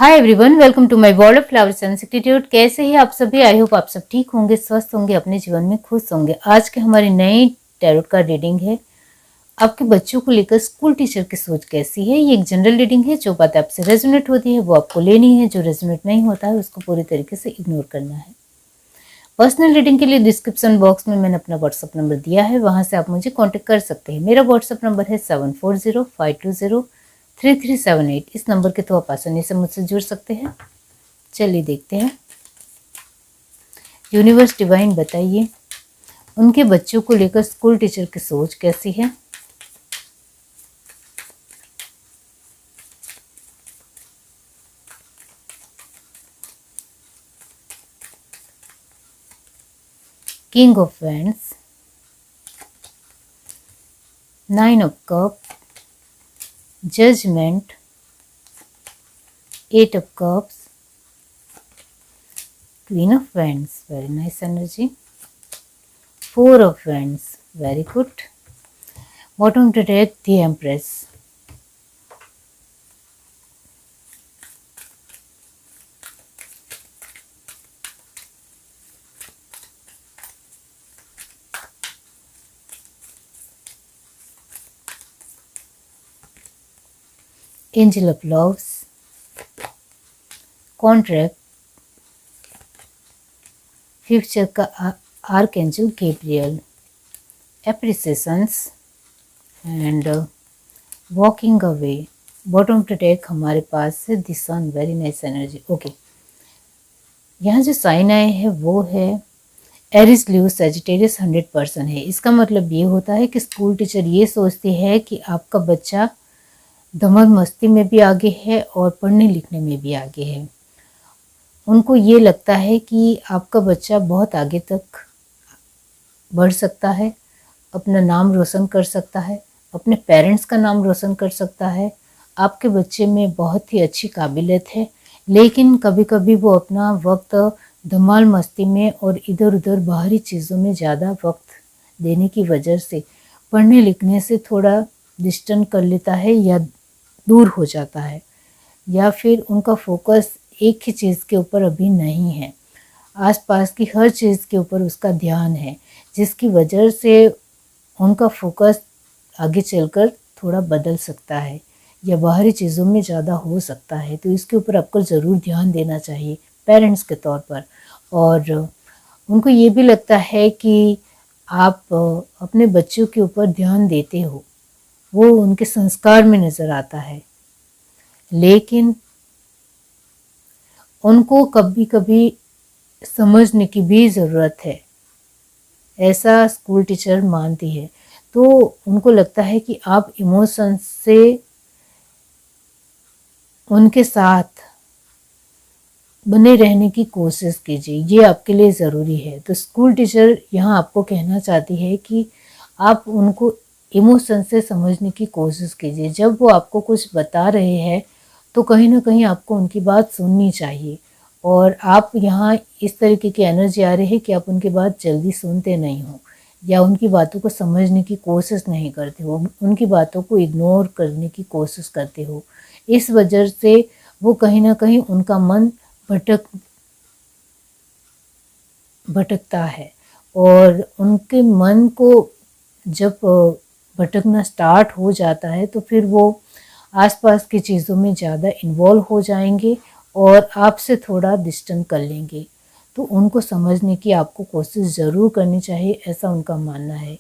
Hi everyone, welcome to my world of flowers institute. कैसे हैं आप सभी? आई होप आप सब ठीक होंगे, स्वस्थ होंगे, अपने जीवन में खुश होंगे। आज के हमारी नई टैरोट का रीडिंग है आपके बच्चों को लेकर स्कूल टीचर की सोच कैसी है। ये एक जनरल रीडिंग है। जो बात आपसे रेजोनेट होती है वो आपको लेनी है, जो रेजोनेट नहीं होता है उसको पूरी तरीके से इग्नोर करना है। पर्सनल रीडिंग के लिए डिस्क्रिप्शन बॉक्स में मैंने अपना व्हाट्सअप नंबर दिया है, वहां से आप मुझे कॉन्टेक्ट कर सकते हैं। मेरा व्हाट्सअप नंबर है 7405203378। इस नंबर के थ्रू आप आसानी से मुझसे जुड़ सकते हैं। चलिए देखते हैं। यूनिवर्स डिवाइन बताइए उनके बच्चों को लेकर स्कूल टीचर की सोच कैसी है। King of wands, 9 of cup, judgement, 8 of cups, queen of wands, very nice energy, 4 of wands, very good. Bottom to deck the empress, angel of loves, contract, future का archangel Gabriel, appreciations and walking away. Bottom to deck हमारे पास है the sun, very nice energy. Okay, यहाँ जो sign आए हैं वो है एरिस, लियो, सैजिटेरियस 100% है। इसका मतलब ये होता है कि स्कूल टीचर ये सोचती है कि आपका बच्चा धमाल मस्ती में भी आगे है और पढ़ने लिखने में भी आगे है। उनको ये लगता है कि आपका बच्चा बहुत आगे तक बढ़ सकता है, अपना नाम रोशन कर सकता है, अपने पेरेंट्स का नाम रोशन कर सकता है। आपके बच्चे में बहुत ही अच्छी काबिलियत है, लेकिन कभी कभी वो अपना वक्त धमाल मस्ती में और इधर उधर बाहरी चीज़ों में ज़्यादा वक्त देने की वजह से पढ़ने लिखने से थोड़ा डिस्टेंस कर लेता है या दूर हो जाता है, या फिर उनका फोकस एक ही चीज़ के ऊपर अभी नहीं है, आसपास की हर चीज़ के ऊपर उसका ध्यान है, जिसकी वजह से उनका फोकस आगे चलकर थोड़ा बदल सकता है या बाहरी चीज़ों में ज़्यादा हो सकता है। तो इसके ऊपर आपको ज़रूर ध्यान देना चाहिए पेरेंट्स के तौर पर। और उनको ये भी लगता है कि आप अपने बच्चों के ऊपर ध्यान देते हो, वो उनके संस्कार में नज़र आता है, लेकिन उनको कभी कभी समझने की भी ज़रूरत है, ऐसा स्कूल टीचर मानती है। तो उनको लगता है कि आप इमोशंस से उनके साथ बने रहने की कोशिश कीजिए, ये आपके लिए ज़रूरी है। तो स्कूल टीचर यहाँ आपको कहना चाहती है कि आप उनको इमोशन से समझने की कोशिश कीजिए। जब वो आपको कुछ बता रहे हैं तो कहीं ना कहीं आपको उनकी बात सुननी चाहिए, और आप यहाँ इस तरीके की एनर्जी आ रही है कि आप उनकी बात जल्दी सुनते नहीं हो या उनकी बातों को समझने की कोशिश नहीं करते हो, उनकी बातों को इग्नोर करने की कोशिश करते हो। इस वजह से वो कहीं ना कहीं उनका मन भटकता है, और उनके मन को जब भटकना स्टार्ट हो जाता है तो फिर वो आसपास की चीज़ों में ज़्यादा इन्वॉल्व हो जाएंगे और आपसे थोड़ा डिस्टेंस कर लेंगे। तो उनको समझने की आपको कोशिश ज़रूर करनी चाहिए, ऐसा उनका मानना है,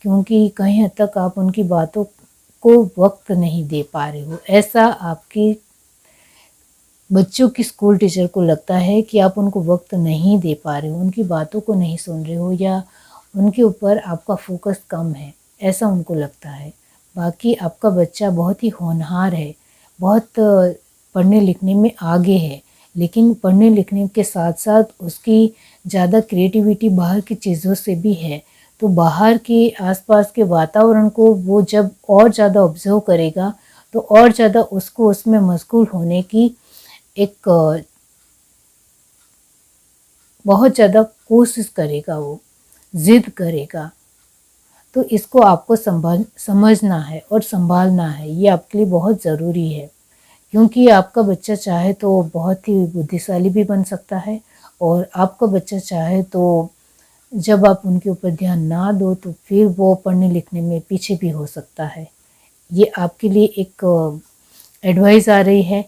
क्योंकि कहीं हद तक आप उनकी बातों को वक्त नहीं दे पा रहे हो। ऐसा आपकी बच्चों की स्कूल टीचर को लगता है कि आप उनको वक्त नहीं दे पा रहे हो, उनकी बातों को नहीं सुन रहे हो, या उनके ऊपर आपका फोकस कम है, ऐसा उनको लगता है। बाकी आपका बच्चा बहुत ही होनहार है, बहुत पढ़ने लिखने में आगे है, लेकिन पढ़ने लिखने के साथ साथ उसकी ज़्यादा क्रिएटिविटी बाहर की चीज़ों से भी है। तो बाहर के आसपास के वातावरण को वो जब और ज़्यादा ऑब्जर्व करेगा तो और ज़्यादा उसको उसमें मशगूल होने की एक बहुत ज़्यादा कोशिश करेगा, वो जिद करेगा। तो इसको आपको समझना है और संभालना है, ये आपके लिए बहुत ज़रूरी है, क्योंकि आपका बच्चा चाहे तो बहुत ही बुद्धिशाली भी बन सकता है, और आपका बच्चा चाहे तो जब आप उनके ऊपर ध्यान ना दो तो फिर वो पढ़ने लिखने में पीछे भी हो सकता है। ये आपके लिए एक एडवाइस आ रही है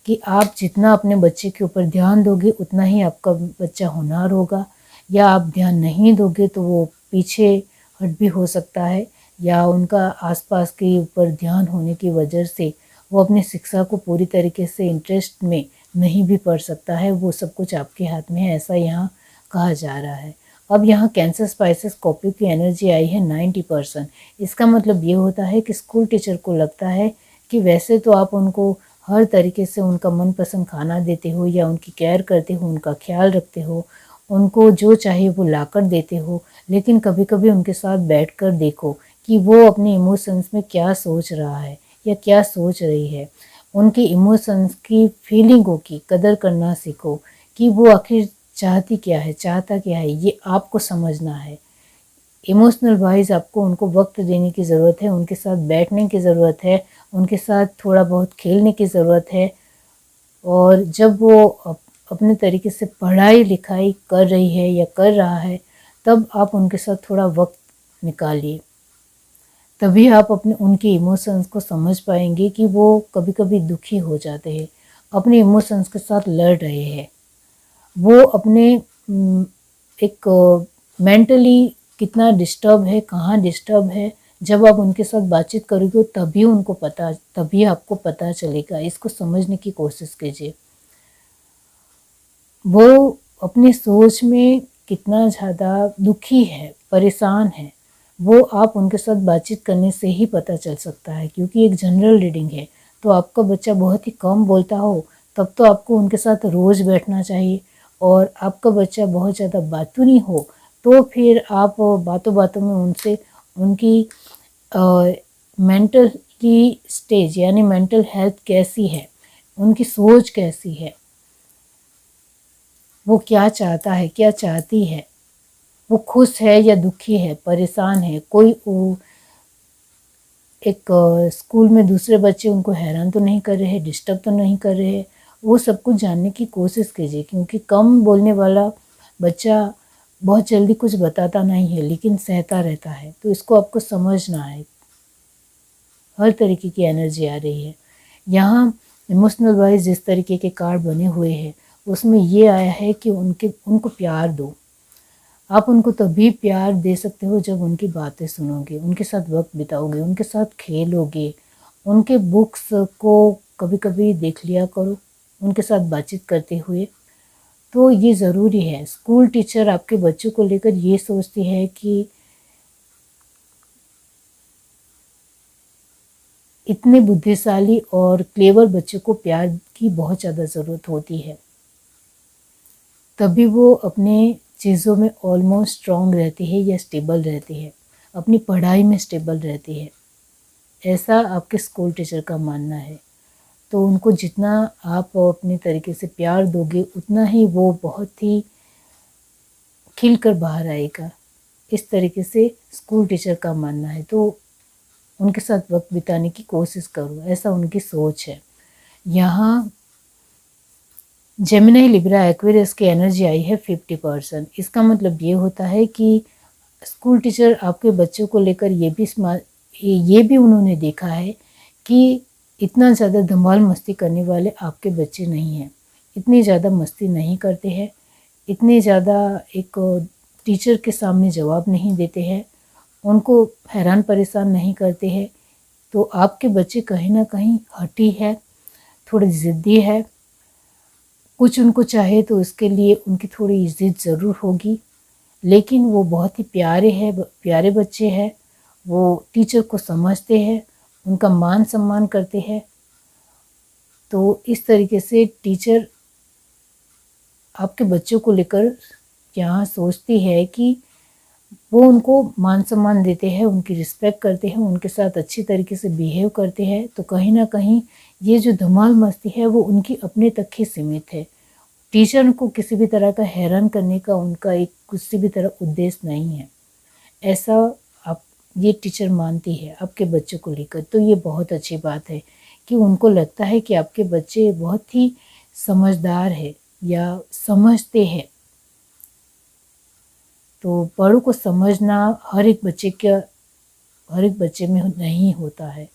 कि आप जितना अपने बच्चे के ऊपर ध्यान दोगे उतना ही आपका बच्चा होनहार होगा, या आप ध्यान नहीं दोगे तो वो पीछे हट भी हो सकता है, या उनका आसपास के ऊपर ध्यान होने की वजह से वो अपनी शिक्षा को पूरी तरीके से इंटरेस्ट में नहीं भी पढ़ सकता है। वो सब कुछ आपके हाथ में है, ऐसा यहाँ कहा जा रहा है। अब यहाँ कैंसर स्पाइसेस कॉपी की एनर्जी आई है 90%। इसका मतलब ये होता है कि स्कूल टीचर को लगता है कि वैसे तो आप उनको हर तरीके से उनका मनपसंद खाना देते हो, या उनकी केयर करते हो, उनका ख्याल रखते हो, उनको जो चाहिए वो लाकर देते हो, लेकिन कभी कभी उनके साथ बैठकर देखो कि वो अपने इमोशंस में क्या सोच रहा है या क्या सोच रही है। उनके इमोशंस की फीलिंगों की कदर करना सीखो कि वो आखिर चाहती क्या है, चाहता क्या है, ये आपको समझना है। इमोशनल वाइज आपको उनको वक्त देने की ज़रूरत है, उनके साथ बैठने की ज़रूरत है, उनके साथ थोड़ा बहुत खेलने की ज़रूरत है। और जब वो अपने तरीके से पढ़ाई लिखाई कर रही है या कर रहा है, तब आप उनके साथ थोड़ा वक्त निकालिए। तभी आप अपने उनके इमोशंस को समझ पाएंगे कि वो कभी कभी दुखी हो जाते हैं, अपने इमोशंस के साथ लड़ रहे हैं। वो अपने एक मेंटली कितना डिस्टर्ब है, कहाँ डिस्टर्ब है, जब आप उनके साथ बातचीत करोगे तभी आपको पता चलेगा। इसको समझने की कोशिश कीजिए। वो अपनी सोच में कितना ज़्यादा दुखी है, परेशान है, वो आप उनके साथ बातचीत करने से ही पता चल सकता है, क्योंकि एक जनरल रीडिंग है। तो आपका बच्चा बहुत ही कम बोलता हो तब तो आपको उनके साथ रोज़ बैठना चाहिए, और आपका बच्चा बहुत ज़्यादा बातूनी हो तो फिर आप बातों बातों में उनसे उनकी मेंटली स्टेज यानी मेंटल हेल्थ कैसी है, उनकी सोच कैसी है, वो क्या चाहता है, क्या चाहती है, वो खुश है या दुखी है, परेशान है, कोई एक स्कूल में दूसरे बच्चे उनको हैरान तो नहीं कर रहे हैं, डिस्टर्ब तो नहीं कर रहे हैं, वो सब कुछ जानने की कोशिश कीजिए। क्योंकि कम बोलने वाला बच्चा बहुत जल्दी कुछ बताता नहीं है लेकिन सहता रहता है, तो इसको आपको समझना है। हर तरीके की एनर्जी आ रही है यहाँ। इमोशनल वाइज जिस तरीके के कार्ड बने हुए हैं उसमें ये आया है कि उनको प्यार दो। आप उनको तभी प्यार दे सकते हो जब उनकी बातें सुनोगे, उनके साथ वक्त बिताओगे, उनके साथ खेलोगे, उनके बुक्स को कभी कभी देख लिया करो उनके साथ बातचीत करते हुए। तो ये ज़रूरी है। स्कूल टीचर आपके बच्चों को लेकर ये सोचती है कि इतने बुद्धिशाली और क्लेवर बच्चों को प्यार की बहुत ज़्यादा ज़रूरत होती है, तभी वो अपने चीज़ों में ऑलमोस्ट स्ट्रॉन्ग रहती है या स्टेबल रहती है, अपनी पढ़ाई में स्टेबल रहती है। ऐसा आपके स्कूल टीचर का मानना है। तो उनको जितना आप अपने तरीके से प्यार दोगे उतना ही वो बहुत ही खिल कर बाहर आएगा। इस तरीके से स्कूल टीचर का मानना है। तो उनके साथ वक्त बिताने की कोशिश करो, ऐसा उनकी सोच है। यहाँ जेमिनी लिब्रा एक्वेरियस की एनर्जी आई है 50%। इसका मतलब ये होता है कि स्कूल टीचर आपके बच्चों को लेकर ये भी उन्होंने देखा है कि इतना ज़्यादा धमाल मस्ती करने वाले आपके बच्चे नहीं हैं, इतनी ज़्यादा मस्ती नहीं करते हैं, इतने ज़्यादा एक टीचर के सामने जवाब नहीं देते हैं, उनको हैरान परेशान नहीं करते हैं। तो आपके बच्चे कहीं ना कहीं हठी है, थोड़ी ज़िद्दी है, कुछ उनको चाहे तो उसके लिए उनकी थोड़ी ज़िद ज़रूर होगी, लेकिन वो बहुत ही प्यारे बच्चे हैं। वो टीचर को समझते हैं, उनका मान सम्मान करते हैं। तो इस तरीके से टीचर आपके बच्चों को लेकर यहाँ सोचती है कि वो उनको मान सम्मान देते हैं, उनकी रिस्पेक्ट करते हैं, उनके साथ अच्छी तरीके से बिहेव करते हैं। तो कहीं ना कहीं ये जो धमाल मस्ती है वो उनकी अपने तक ही सीमित है। टीचर को किसी भी तरह का हैरान करने का उनका एक किसी भी तरह उद्देश्य नहीं है, ऐसा आप ये टीचर मानती है आपके बच्चों को लेकर। तो ये बहुत अच्छी बात है कि उनको लगता है कि आपके बच्चे बहुत ही समझदार है या समझते हैं। तो बड़ों को समझना हर एक बच्चे में नहीं होता है।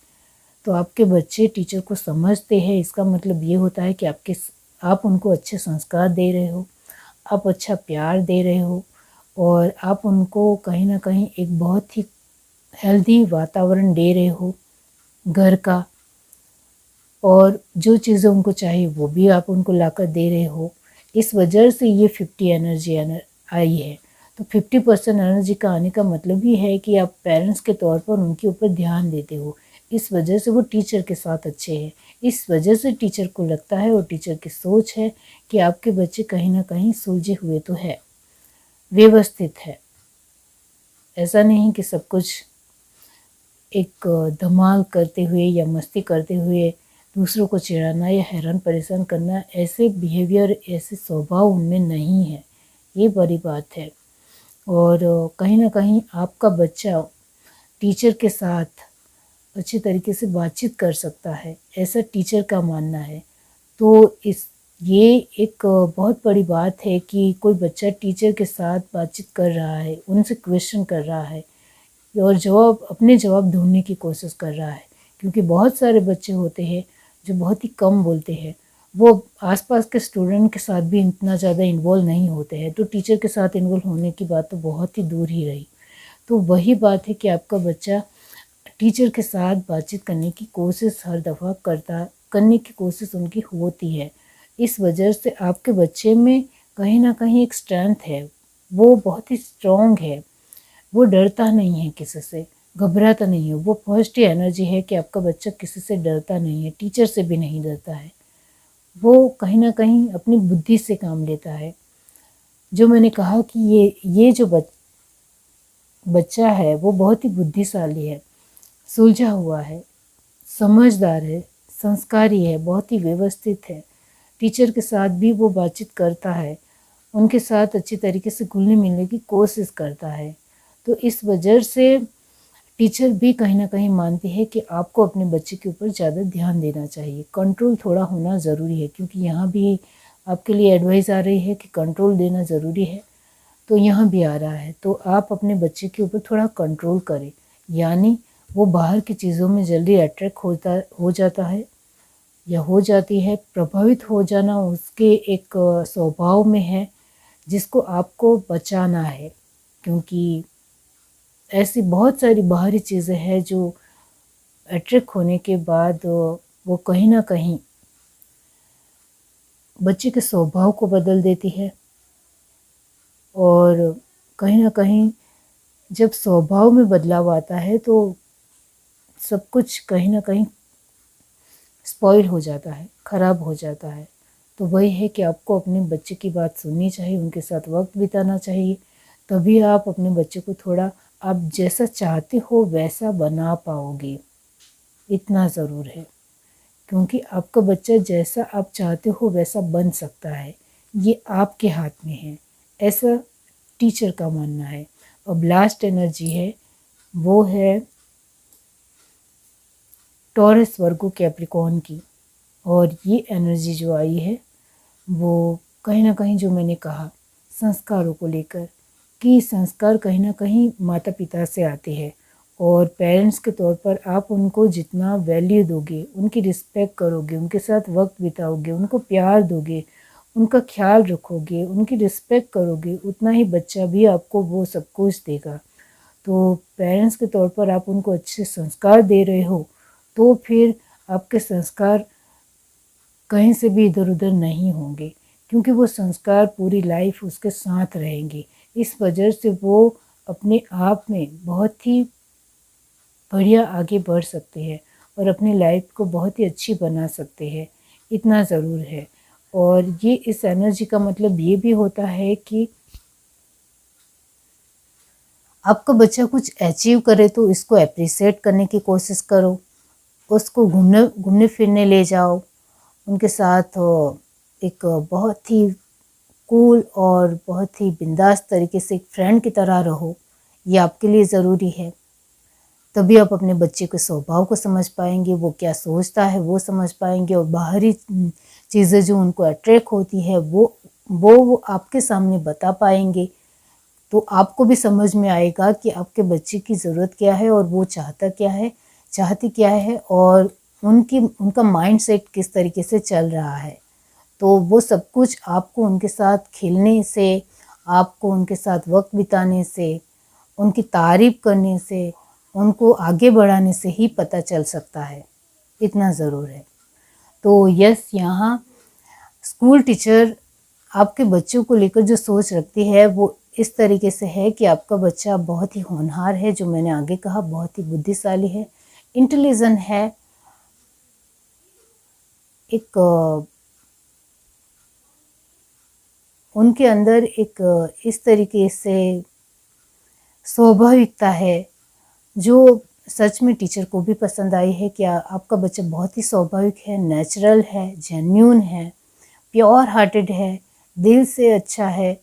तो आपके बच्चे टीचर को समझते हैं, इसका मतलब ये होता है कि आप उनको अच्छे संस्कार दे रहे हो, आप अच्छा प्यार दे रहे हो और आप उनको कहीं ना कहीं एक बहुत ही हेल्दी वातावरण दे रहे हो घर का, और जो चीज़ें उनको चाहिए वो भी आप उनको लाकर दे रहे हो। इस वजह से ये 50 एनर्जी आई है। तो 50% एनर्जी का आने का मतलब ही है कि आप पेरेंट्स के तौर पर उनके ऊपर ध्यान देते हो। इस वजह से वो टीचर के साथ अच्छे हैं। इस वजह से टीचर को लगता है और टीचर की सोच है कि आपके बच्चे कहीं ना कहीं सुलझे हुए तो है, व्यवस्थित है। ऐसा नहीं कि सब कुछ एक धमाल करते हुए या मस्ती करते हुए दूसरों को चिढ़ाना या हैरान परेशान करना, ऐसे बिहेवियर, ऐसे स्वभाव उनमें नहीं है। ये बड़ी बात है। और कहीं ना कहीं आपका बच्चा टीचर के साथ अच्छे तरीके से बातचीत कर सकता है, ऐसा टीचर का मानना है। तो ये एक बहुत बड़ी बात है कि कोई बच्चा टीचर के साथ बातचीत कर रहा है, उनसे क्वेश्चन कर रहा है और अपने जवाब ढूंढने की कोशिश कर रहा है। क्योंकि बहुत सारे बच्चे होते हैं जो बहुत ही कम बोलते हैं, वो आसपास के स्टूडेंट के साथ भी इतना ज़्यादा इन्वॉल्व नहीं होते हैं, तो टीचर के साथ इन्वॉल्व होने की बात तो बहुत ही दूर ही रही। तो वही बात है कि आपका बच्चा टीचर के साथ बातचीत करने की कोशिश हर दफ़ा करने की कोशिश उनकी होती है। इस वजह से आपके बच्चे में कहीं ना कहीं एक स्ट्रेंथ है, वो बहुत ही स्ट्रॉन्ग है। वो डरता नहीं है किसी से, घबराता नहीं है। वो पॉजिटिव एनर्जी है कि आपका बच्चा किसी से डरता नहीं है, टीचर से भी नहीं डरता है। वो कहीं ना कहीं अपनी बुद्धि से काम लेता है। जो मैंने कहा कि ये जो बच्चा है वो बहुत ही बुद्धिशाली है, सुलझा हुआ है, समझदार है, संस्कारी है, बहुत ही व्यवस्थित है। टीचर के साथ भी वो बातचीत करता है, उनके साथ अच्छी तरीके से घुलने मिलने की कोशिश करता है। तो इस वजह से टीचर भी कहीं ना कहीं मानती है कि आपको अपने बच्चे के ऊपर ज़्यादा ध्यान देना चाहिए, कंट्रोल थोड़ा होना ज़रूरी है। क्योंकि यहाँ भी आपके लिए एडवाइस आ रही है कि कंट्रोल देना ज़रूरी है, तो यहाँ भी आ रहा है। तो आप अपने बच्चे के ऊपर थोड़ा कंट्रोल करें, यानी वो बाहर की चीज़ों में जल्दी अट्रैक्ट हो जाता है या हो जाती है। प्रभावित हो जाना उसके एक स्वभाव में है, जिसको आपको बचाना है। क्योंकि ऐसी बहुत सारी बाहरी चीज़ें हैं जो अट्रैक्ट होने के बाद वो कहीं ना कहीं बच्चे के स्वभाव को बदल देती है। और कहीं ना कहीं जब स्वभाव में बदलाव आता है तो सब कुछ कहीं ना कहीं स्पॉइल हो जाता है, ख़राब हो जाता है। तो वही है कि आपको अपने बच्चे की बात सुननी चाहिए, उनके साथ वक्त बिताना चाहिए। तभी आप अपने बच्चे को थोड़ा आप जैसा चाहते हो वैसा बना पाओगे, इतना ज़रूर है। क्योंकि आपका बच्चा जैसा आप चाहते हो वैसा बन सकता है, ये आपके हाथ में है, ऐसा टीचर का मानना है। अब लास्ट एनर्जी है, वो है टॉरस वर्गो कैप्रिकॉर्न की। और ये एनर्जी जो आई है वो कहीं ना कहीं, जो मैंने कहा संस्कारों को लेकर, कि संस्कार कहीं ना कहीं माता पिता से आते हैं। और पेरेंट्स के तौर पर आप उनको जितना वैल्यू दोगे, उनकी रिस्पेक्ट करोगे, उनके साथ वक्त बिताओगे, उनको प्यार दोगे, उनका ख्याल रखोगे, उनकी रिस्पेक्ट करोगे, उतना ही बच्चा भी आपको वो सब कुछ देगा। तो पेरेंट्स के तौर पर आप उनको अच्छे संस्कार दे रहे हो, तो फिर आपके संस्कार कहीं से भी इधर उधर नहीं होंगे, क्योंकि वो संस्कार पूरी लाइफ उसके साथ रहेंगे। इस वजह से वो अपने आप में बहुत ही बढ़िया आगे बढ़ सकते हैं और अपनी लाइफ को बहुत ही अच्छी बना सकते हैं, इतना ज़रूर है। और ये इस एनर्जी का मतलब ये भी होता है कि आपका बच्चा कुछ अचीव करे तो इसको अप्रिशिएट करने की कोशिश करो, उसको घूमने घूमने फिरने ले जाओ, उनके साथ एक बहुत ही कूल और बहुत ही बिंदास तरीके से एक फ्रेंड की तरह रहो, ये आपके लिए ज़रूरी है। तभी आप अपने बच्चे के स्वभाव को समझ पाएंगे, वो क्या सोचता है वो समझ पाएंगे, और बाहरी चीज़ें जो उनको अट्रैक्ट होती है वो आपके सामने बता पाएंगे। तो आपको भी समझ में आएगा कि आपके बच्चे की ज़रूरत क्या है और वो चाहता क्या है, चाहती क्या है, और उनका माइंड सेट किस तरीके से चल रहा है। तो वो सब कुछ आपको उनके साथ खेलने से, आपको उनके साथ वक्त बिताने से, उनकी तारीफ करने से, उनको आगे बढ़ाने से ही पता चल सकता है, इतना ज़रूर है। तो यस, यहाँ स्कूल टीचर आपके बच्चों को लेकर जो सोच रखती है वो इस तरीके से है कि आपका बच्चा बहुत ही होनहार है, जो मैंने आगे कहा, बहुत ही बुद्धिशाली है, इंटेलिजेंट है, एक उनके अंदर एक इस तरीके से स्वाभाविकता है जो सच में टीचर को भी पसंद आई है कि आपका बच्चा बहुत ही स्वाभाविक है, नेचुरल है, जेन्यून है, प्योर हार्टेड है, दिल से अच्छा है।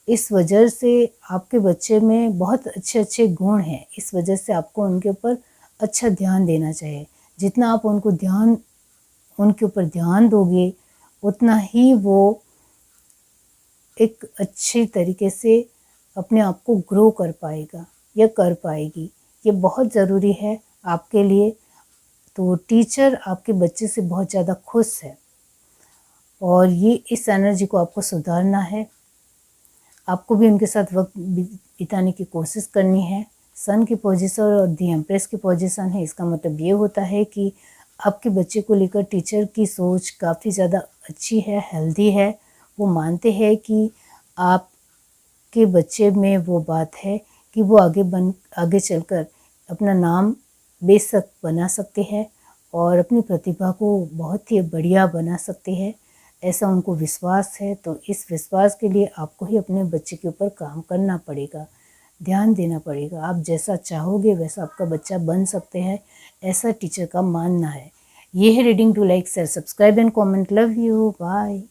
इस वजह से आपके बच्चे में बहुत अच्छे अच्छे गुण हैं। इस वजह से आपको उनके ऊपर अच्छा ध्यान देना चाहिए। जितना आप उनके ऊपर ध्यान दोगे, उतना ही वो एक अच्छे तरीके से अपने आप को ग्रो कर पाएगा या कर पाएगी। ये बहुत ज़रूरी है आपके लिए। तो टीचर आपके बच्चे से बहुत ज़्यादा खुश है और इस एनर्जी को आपको सुधारना है। आपको भी उनके साथ वक्त बिताने की कोशिश करनी है। सन की पोजीशन और दी एम्प्रेस की पोजीशन है, इसका मतलब ये होता है कि आपके बच्चे को लेकर टीचर की सोच काफ़ी ज़्यादा अच्छी है, हेल्दी है। वो मानते हैं कि आपके बच्चे में वो बात है कि वो आगे चलकर अपना नाम बेशक बना सकते हैं और अपनी प्रतिभा को बहुत ही बढ़िया बना सकते हैं, ऐसा उनको विश्वास है। तो इस विश्वास के लिए आपको ही अपने बच्चे के ऊपर काम करना पड़ेगा, ध्यान देना पड़ेगा। आप जैसा चाहोगे वैसा आपका बच्चा बन सकते हैं, ऐसा टीचर का मानना है। ये है reading. To like, share, subscribe and comment. Love you, bye.